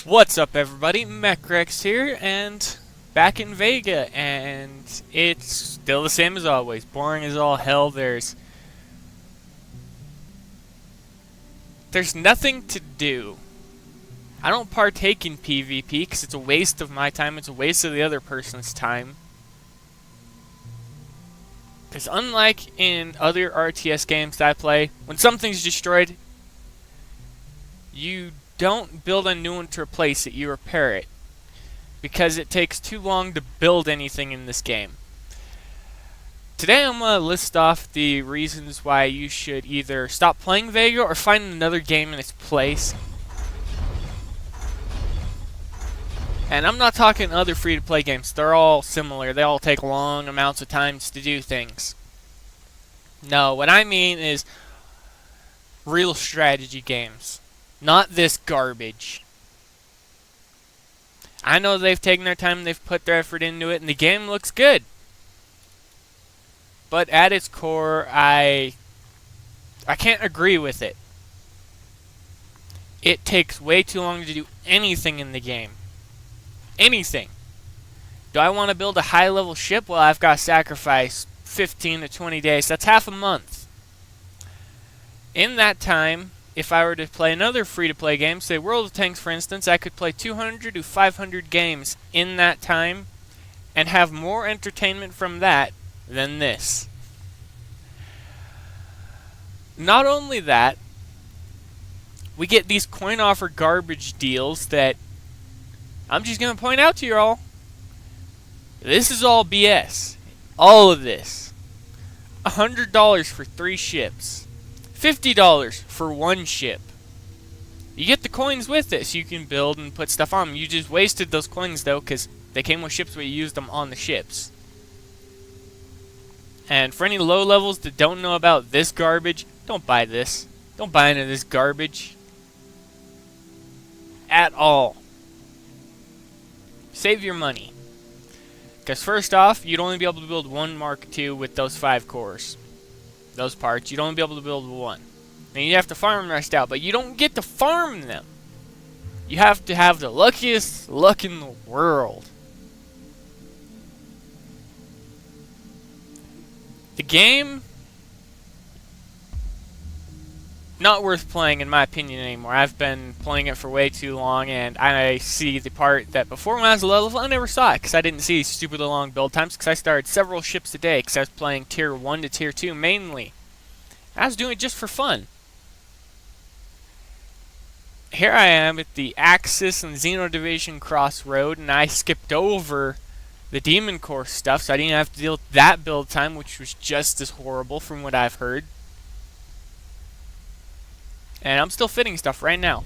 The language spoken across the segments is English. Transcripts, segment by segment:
What's up, everybody? MechRex here, and back in Vega, and it's still the same as always. Boring as all hell. There's nothing to do. I don't partake in PvP because it's a waste of my time. It's a waste of the other person's time. Because unlike in other RTS games that I play, when something's destroyed, you don't build a new one to replace it. You repair it. Because it takes too long to build anything in this game. Today I'm going to list off the reasons why you should either stop playing Vega or find another game in its place. And I'm not talking other free-to-play games. They're all similar. They all take long amounts of time to do things. No, what I mean is real strategy games. Not this garbage. I know they've taken their time, they've put their effort into it, and the game looks good. But at its core, I can't agree with it. It takes way too long to do anything in the game. Anything. Do I want to build a high-level ship? Well, I've got to sacrifice 15 to 20 days. That's half a month. In that time, if I were to play another free-to-play game, say World of Tanks for instance, I could play 200 to 500 games in that time and have more entertainment from that than this. Not only that, we get these coin offer garbage deals that I'm just going to point out to you all. This is all BS. All of this. $100 for 3 ships. $50 for 1 ship. You get the coins with it, so you can build and put stuff on them. You just wasted those coins, though, because they came with ships, but you used them on the ships. And for any low levels that don't know about this garbage, don't buy this. Don't buy into this garbage. At all. Save your money. Because first off, you'd only be able to build 1 Mark II with those 5 cores. Those parts, you'd only be able to build 1. And you have to farm the rest out, but you don't get to farm them. You have to have the luckiest luck in the world. The game, not worth playing in my opinion anymore. I've been playing it for way too long, and I see the part that before when I was low level, I never saw it because I didn't see stupidly long build times because I started several ships a day because I was playing tier 1 to tier 2 mainly. I was doing it just for fun. Here I am at the Axis and Xeno Division crossroad, and I skipped over the Demon Core stuff, so I didn't have to deal with that build time, which was just as horrible from what I've heard. And I'm still fitting stuff right now.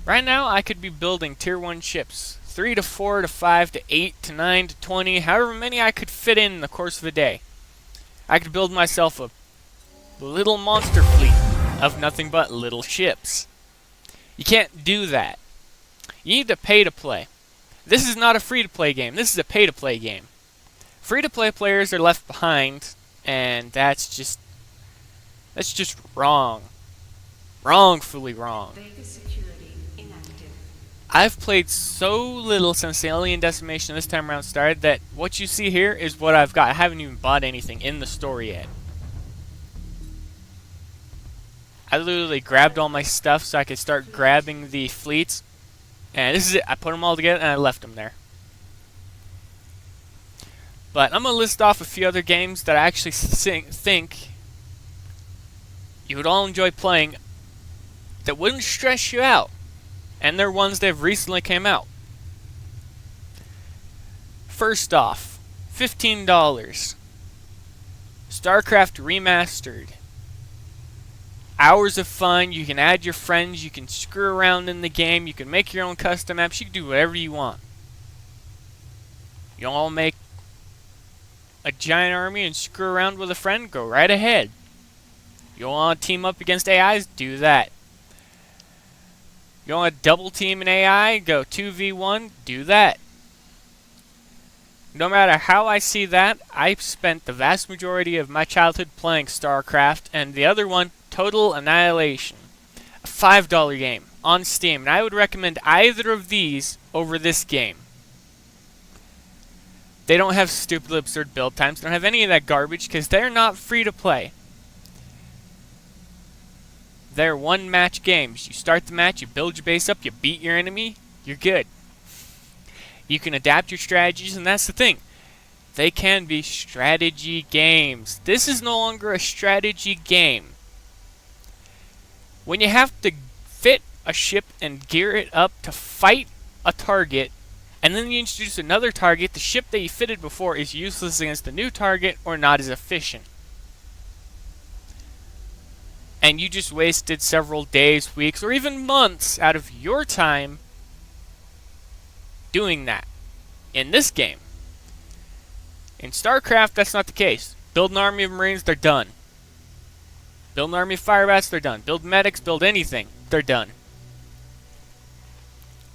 Right now, I could be building tier 1 ships. 3 to 4 to 5 to 8 to 9 to 20, however many I could fit in the course of a day. I could build myself a little monster fleet of nothing but little ships. You can't do that. You need to pay to play. This is not a free-to-play game. This is a pay-to-play game. Free-to-play players are left behind, and that's just wrong. Wrongfully wrong. Vega security inactive. I've played so little since the Alien Decimation this time around started that what you see here is what I've got. I haven't even bought anything in the store yet. I literally grabbed all my stuff so I could start grabbing the fleets. And this is it. I put them all together and I left them there. But I'm going to list off a few other games that I actually think you would all enjoy playing that wouldn't stress you out. And they're ones that have recently came out. First off, $15. Starcraft Remastered. Hours of fun, you can add your friends, you can screw around in the game, you can make your own custom maps, you can do whatever you want. You all make a giant army and screw around with a friend, go right ahead. You want to team up against AIs, do that. You want to double team an AI, go 2v1, do that. No matter how I see that, I've spent the vast majority of my childhood playing Starcraft, and the other one, Total Annihilation. A $5 game. on Steam, and I would recommend either of these over this game. They don't have stupid absurd build times, they don't have any of that garbage, because they're not free to play. They're one-match games. You start the match, you build your base up, you beat your enemy, you're good. You can adapt your strategies, and that's the thing. They can be strategy games. This is no longer a strategy game. When you have to fit a ship and gear it up to fight a target, and then you introduce another target, the ship that you fitted before is useless against the new target or not as efficient. And you just wasted several days, weeks, or even months out of your time doing that in this game. In Starcraft, that's not the case. Build an army of Marines, they're done. Build an army of Firebats, they're done. Build medics, build anything, they're done.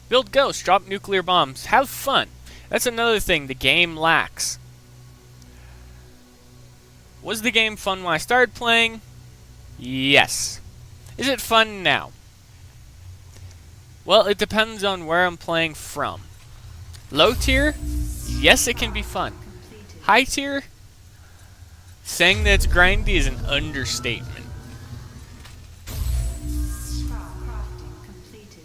Build ghosts, drop nuclear bombs, have fun. That's another thing the game lacks. Was the game fun when I started playing? Yes. Is it fun now? Well, it depends on where I'm playing from. Low tier? Yes, it can be fun. High tier? Saying that it's grindy is an understatement. Crafting completed.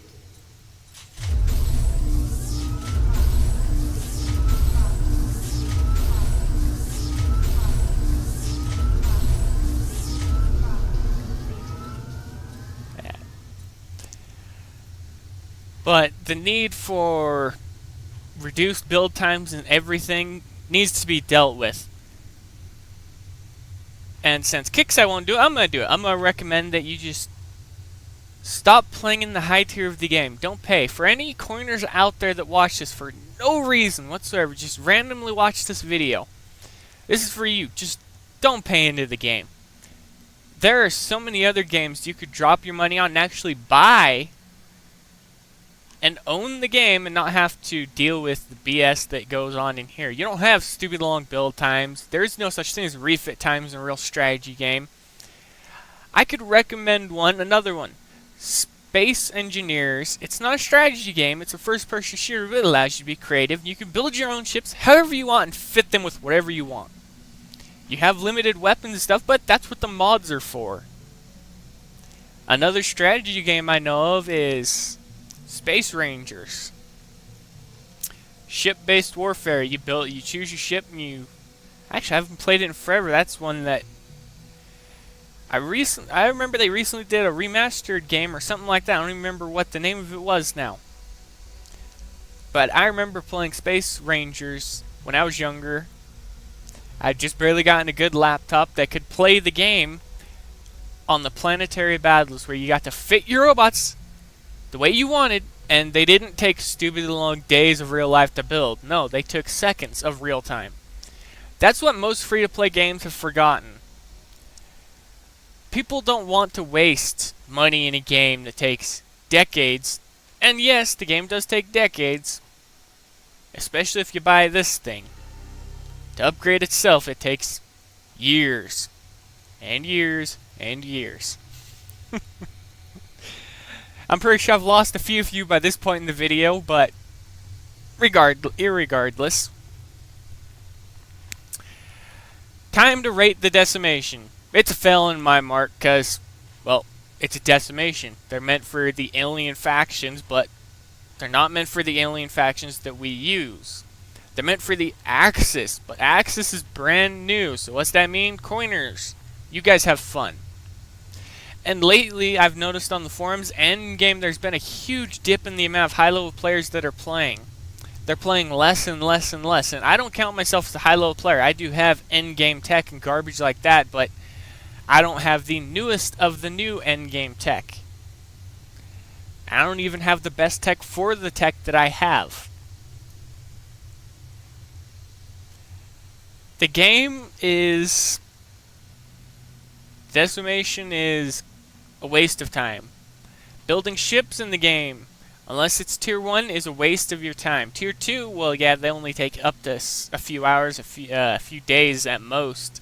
But the need for reduced build times and everything needs to be dealt with. And since Kixeye won't do it, I'm going to do it. I'm going to recommend that you just stop playing in the high tier of the game. Don't pay. For any coiners out there that watch this for no reason whatsoever, just randomly watch this video. This is for you. Just don't pay into the game. There are so many other games you could drop your money on and actually buy and own the game and not have to deal with the BS that goes on in here. You don't have stupid long build times. There's no such thing as refit times in a real strategy game. I could recommend another one. Space Engineers. It's not a strategy game. It's a first-person shooter, but it allows you to be creative. You can build your own ships however you want and fit them with whatever you want. You have limited weapons and stuff, but that's what the mods are for. Another strategy game I know of is Space Rangers. Ship-based warfare. You choose your ship, and you... Actually, I haven't played it in forever. That's one that I remember they recently did a remastered game or something like that. I don't even remember what the name of it was now. But I remember playing Space Rangers when I was younger. I'd just barely gotten a good laptop that could play the game on the planetary battles where you got to fit your robots the way you wanted, and they didn't take stupidly long days of real life to build. No, they took seconds of real time. That's what most free-to-play games have forgotten. People don't want to waste money in a game that takes decades. And yes, the game does take decades. Especially if you buy this thing. To upgrade itself, it takes years. And years. And years. I'm pretty sure I've lost a few of you by this point in the video, but irregardless. Time to rate the Decimation. It's a fail in my mark, because, well, it's a Decimation. They're meant for the alien factions, but they're not meant for the alien factions that we use. They're meant for the Axis, but Axis is brand new, so what's that mean? Coiners. You guys have fun. And lately, I've noticed on the forums and in-game, there's been a huge dip in the amount of high-level players that are playing. They're playing less and less and less, and I don't count myself as a high-level player. I do have end-game tech and garbage like that, but I don't have the newest of the new end-game tech. I don't even have the best tech for the tech that I have. The game is... Decimation is a waste of time. Building ships in the game, unless it's tier 1, is a waste of your time. Tier 2, well, yeah, they only take up to a few hours, a few days at most.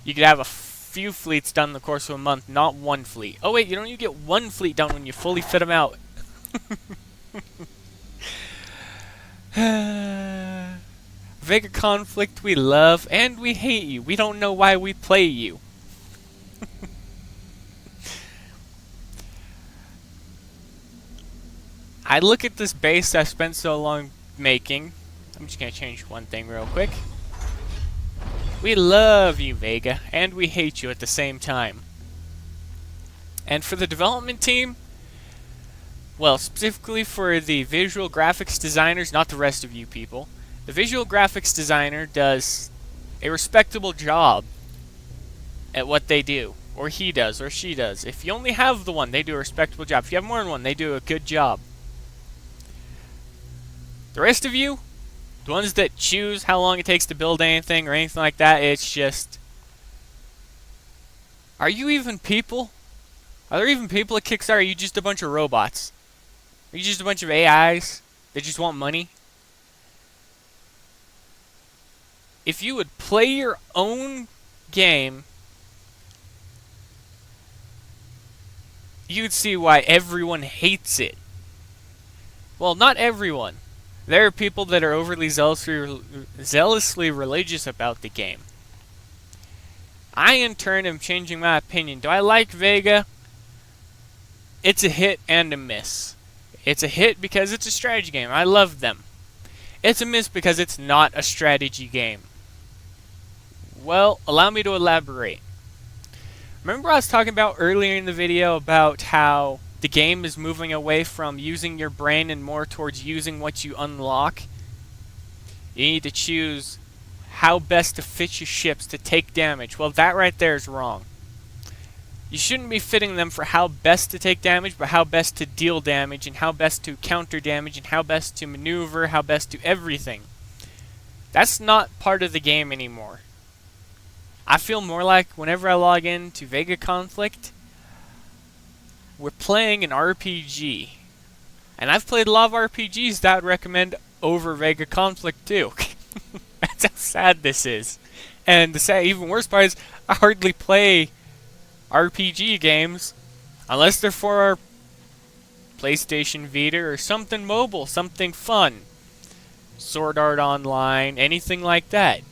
You could have a few fleets done in the course of a month, not one fleet. Oh wait, you don't even get one fleet done when you fully fit them out. Vega conflict, we love and we hate you. We don't know why we play you. I look at this base I spent so long making. I'm just gonna change one thing real quick. We love you, Vega, and we hate you at the same time. And for the development team, well, specifically for the visual graphics designers, not the rest of you people, the visual graphics designer does a respectable job at what they do. Or he does, or she does. If you only have the one, they do a respectable job. If you have more than one, they do a good job. The rest of you, the ones that choose how long it takes to build anything or anything like that, it's just... Are you even people? Are there even people at Kickstarter? Or are you just a bunch of robots? Are you just a bunch of AIs that just want money? If you would play your own game, you'd see why everyone hates it. Well, not everyone. There are people that are overly zealously religious about the game. I, in turn, am changing my opinion. Do I like Vega? It's a hit and a miss. It's a hit because it's a strategy game. I love them. It's a miss because it's not a strategy game. Well, allow me to elaborate. Remember I was talking about earlier in the video about how the game is moving away from using your brain and more towards using what you unlock? You need to choose how best to fit your ships to take damage. Well, that right there is wrong. You shouldn't be fitting them for how best to take damage, but how best to deal damage, and how best to counter damage, and how best to maneuver, how best to everything. That's not part of the game anymore. I feel more like whenever I log into Vega Conflict, we're playing an RPG. And I've played a lot of RPGs that I would recommend over Vega Conflict too. That's how sad this is. And the sad, even worse part is, I hardly play RPG games unless they're for our PlayStation Vita or something mobile, something fun. Sword Art Online, anything like that.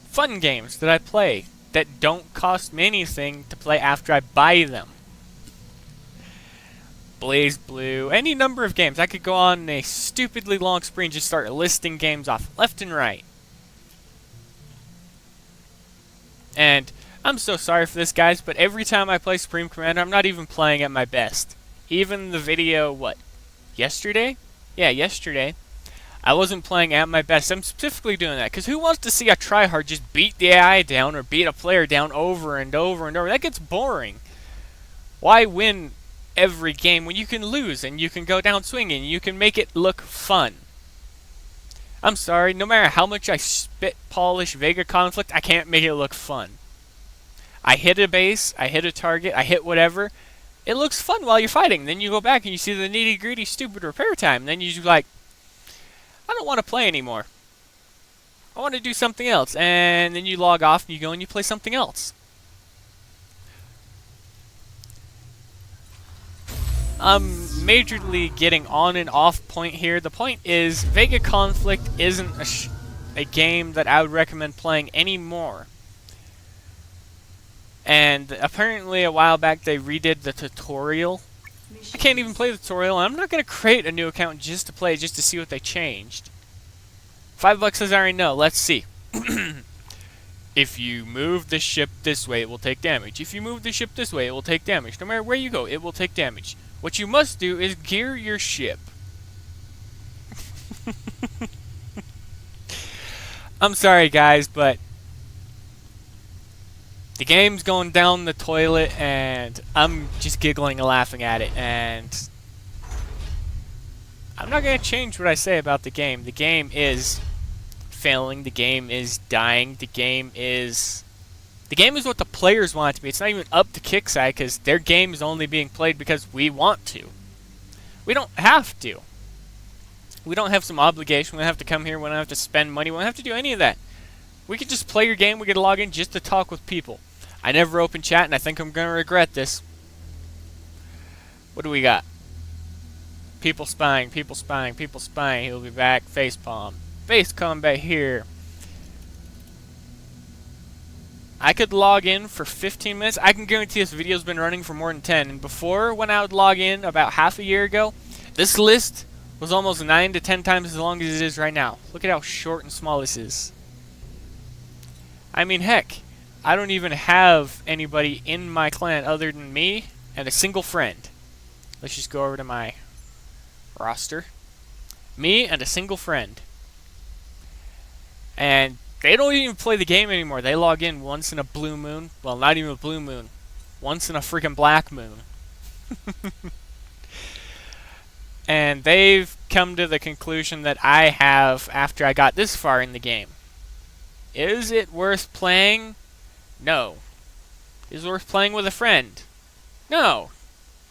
Fun games that I play that don't cost me anything to play after I buy them. Blaze Blue, any number of games. I could go on a stupidly long spree and just start listing games off left and right. And I'm so sorry for this, guys, but every time I play Supreme Commander, I'm not even playing at my best. Even the video, what, yesterday? Yeah, yesterday. I wasn't playing at my best. I'm specifically doing that because who wants to see a tryhard just beat the AI down or beat a player down over and over and over? That gets boring. Why win every game when you can lose and you can go down swinging and you can make it look fun? I'm sorry, no matter how much I spit polish Vega Conflict, I can't make it look fun. I hit a base, I hit a target, I hit whatever. It looks fun while you're fighting. Then you go back and you see the nitty-gritty stupid repair time. Then you're like, I don't want to play anymore. I want to do something else. And then you log off and you go and you play something else. I'm majorly getting on and off point here. The point is, Vega Conflict isn't a game that I would recommend playing anymore. And apparently a while back they redid the tutorial. I can't even play the tutorial, and I'm not going to create a new account just to play, just to see what they changed. $5 says I already know. Let's see. If you move the ship this way, it will take damage. If you move the ship this way, it will take damage. No matter where you go, it will take damage. What you must do is gear your ship. I'm sorry, guys, but the game's going down the toilet, and I'm just giggling and laughing at it, and I'm not going to change what I say about the game. The game is failing. The game is dying. The game is what the players want it to be. It's not even up to Kickside, because their game is only being played because we want to. We don't have to. We don't have some obligation. We don't have to come here. We don't have to spend money. We don't have to do any of that. We could just play your game. We could log in just to talk with people. I never open chat, and I think I'm going to regret this. What do we got? People spying, people spying, people spying. He'll be back. Facepalm. Face combat here. I could log in for 15 minutes. I can guarantee this video's been running for more than 10. And before, when I would log in about half a year ago, this list was almost 9 to 10 times as long as it is right now. Look at how short and small this is. I mean, heck, I don't even have anybody in my clan other than me and a single friend. Let's just go over to my roster. Me and a single friend. And they don't even play the game anymore. They log in once in a blue moon. Well, not even a blue moon. Once in a freaking black moon. And they've come to the conclusion that I have after I got this far in the game. Is it worth playing? No. Is it worth playing with a friend? No.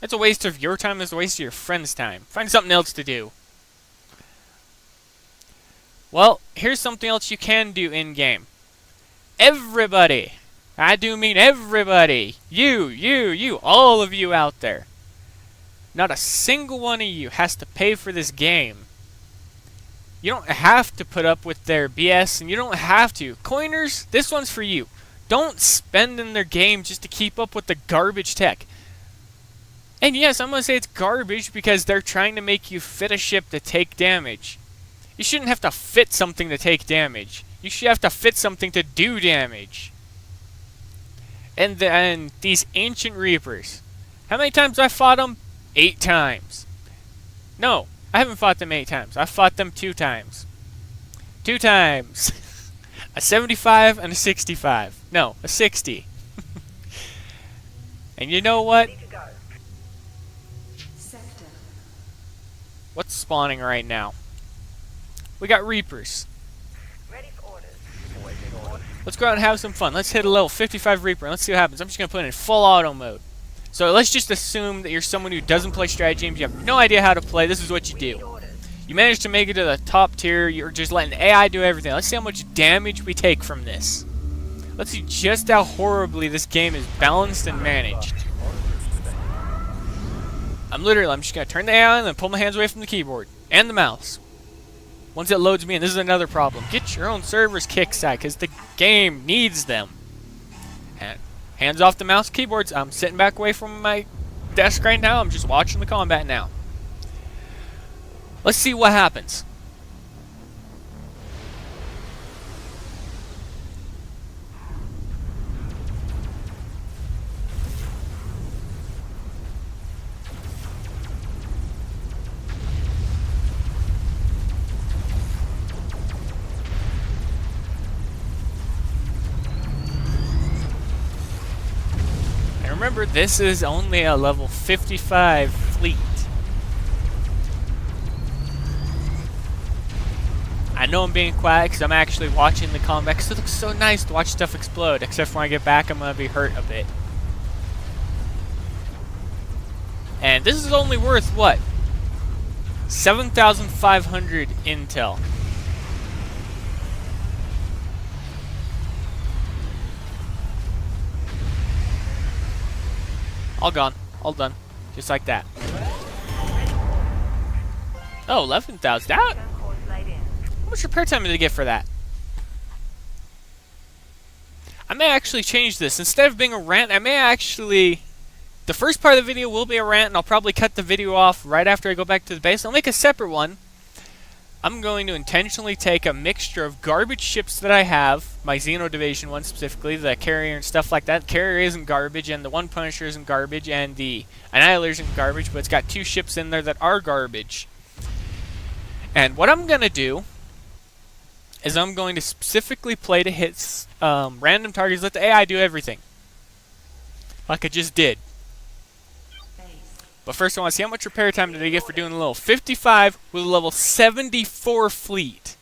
It's a waste of your time. It's a waste of your friend's time. Find something else to do. Well, here's something else you can do in-game. Everybody, I do mean everybody, you, all of you out there. Not a single one of you has to pay for this game. You don't have to put up with their BS, and you don't have to. Coiners, this one's for you. Don't spend in their game just to keep up with the garbage tech. And yes, I'm going to say it's garbage because they're trying to make you fit a ship to take damage. You shouldn't have to fit something to take damage. You should have to fit something to do damage. And then these ancient reapers. How many times I fought them? 8 times. No, I haven't fought them 8 times. I fought them 2 times. 2 times. A 75 and a 65. No, a 60. And you know what? Sector. What's spawning right now? We got Reapers. Ready for orders. Let's go out and have some fun. Let's hit a level 55 Reaper and let's see what happens. I'm just going to put it in full auto mode. So let's just assume that you're someone who doesn't play strategy games. You have no idea how to play. This is what you do. You manage to make it to the top tier. You're just letting AI do everything. Let's see how much damage we take from this. Let's see just how horribly this game is balanced and managed. I'm just going to turn the AI on and then pull my hands away from the keyboard and the mouse. Once it loads me in, this is another problem. Get your own servers kickside, because the game needs them. And hands off the mouse keyboards. I'm sitting back away from my desk right now. I'm just watching the combat now. Let's see what happens. Remember, this is only a level 55 fleet. I know I'm being quiet because I'm actually watching the combat because it looks so nice to watch stuff explode, except for when I get back I'm going to be hurt a bit. And this is only worth, what? 7,500 intel. All gone. All done. Just like that. Oh, 11,000. How much repair time did I get for that? I may actually change this. Instead of being a rant, I may actually... The first part of the video will be a rant, and I'll probably cut the video off right after I go back to the base. I'll make a separate one. I'm going to intentionally take a mixture of garbage ships that I have, my Xeno Division one specifically, the Carrier and stuff like that. The Carrier isn't garbage, and the One Punisher isn't garbage, and the Annihilator isn't garbage, but it's got 2 ships in there that are garbage. And what I'm going to do is I'm going to specifically play to hit random targets, let the AI do everything. Like I just did. But first I want to see how much repair time did I get for doing a level 55 with a level 74 fleet.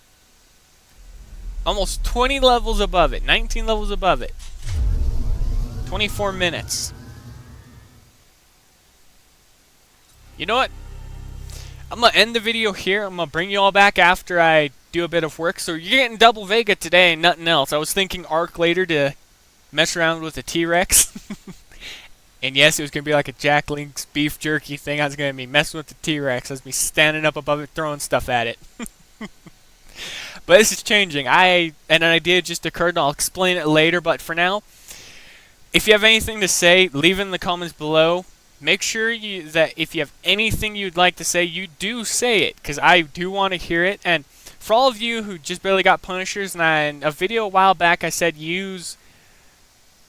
Almost 20 levels above it. 19 levels above it. 24 minutes. You know what? I'm going to end the video here. I'm going to bring you all back after I do a bit of work. So you're getting double Vega today and nothing else. I was thinking Arc later to mess around with the T-Rex. And yes, it was going to be like a Jack Link's beef jerky thing. I was going to be messing with the T-Rex. I was going to be standing up above it throwing stuff at it. But this is changing. And an idea just occurred, and I'll explain it later. But for now, if you have anything to say, leave it in the comments below. Make sure that if you have anything you'd like to say, you do say it, because I do want to hear it. And for all of you who just barely got Punishers, and in a video a while back I said use,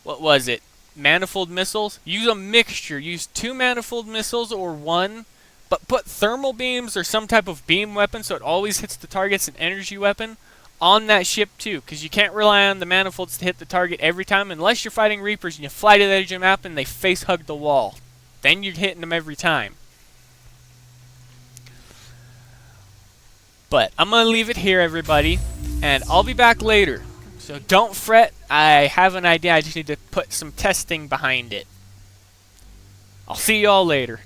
what was it, manifold missiles? Use a mixture. Use 2 manifold missiles or 1. But put thermal beams or some type of beam weapon so it always hits the target's an energy weapon on that ship too, because you can't rely on the manifolds to hit the target every time unless you're fighting Reapers and you fly to the edge of the map and they face hug the wall. Then you're hitting them every time. But I'm going to leave it here, everybody, and I'll be back later. So don't fret, I have an idea, I just need to put some testing behind it. I'll see you all later.